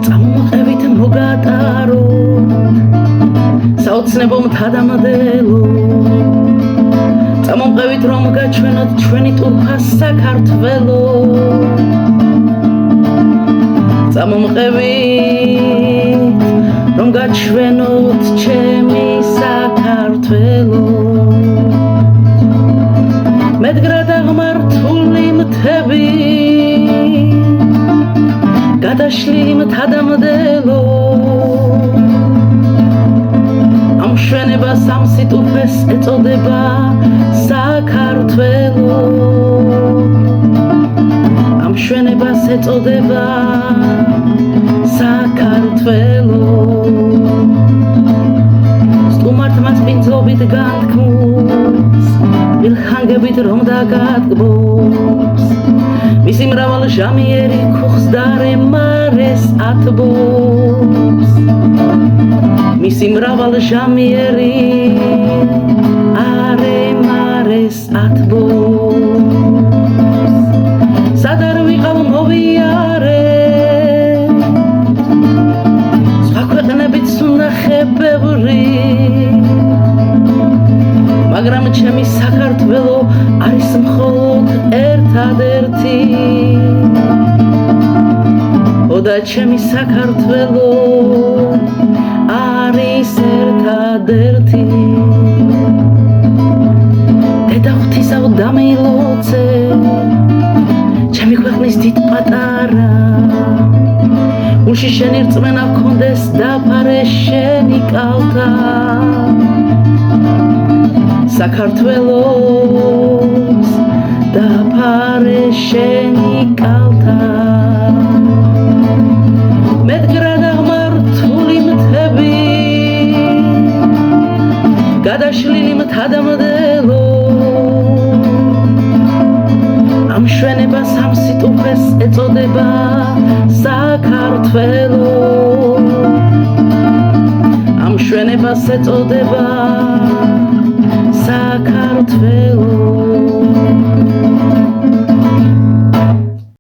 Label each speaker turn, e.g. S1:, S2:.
S1: წამოყევით მოგატარო საოცნებო მთადამადელო წამოყევით რომ გაჩვენოთ ჩვენი ტურფა საქართველო წამოყევით რომ გაჩვენოთ ჩემი საქართველო მედგრად აღმართული მთები გადაშლილი მთადამდელო ამ შვენებას ამ სიტუფეს ეწოდება საქართველო ამ შვენებას ეწოდება საქართველო სტუმართმა წინწობით განთქმულს მილხანგებით რომ დაგადგბოს მისი მრავალჟამიერი ქუხს დარემარეს ათბობს მისი მრავალჟამიერი არემარეს ათბობს სად არ ვიყავ მოვიარე სხვა ქვეყნებიც ვნახე ბევრი მაგრამ ჩემი საქართველო არის მხოლოდ ერთადერთი ოდა ჩემი საქართველო არის ერთადერთი დედა ღვთისაო დამილოცე ჩემი ქვეყნის დიდ პატარა გულში შენი რწმენა გქონდეს დაფარე შენი კალთა საქართველოს დაფარე შენი კალთა მედგრად აღმართული მთები გადაშლილი მთადამდელო ამ შვენებას ამ სიტუფეს ეწოდება საქართველო ამ შვენებას ეწოდება საქართველო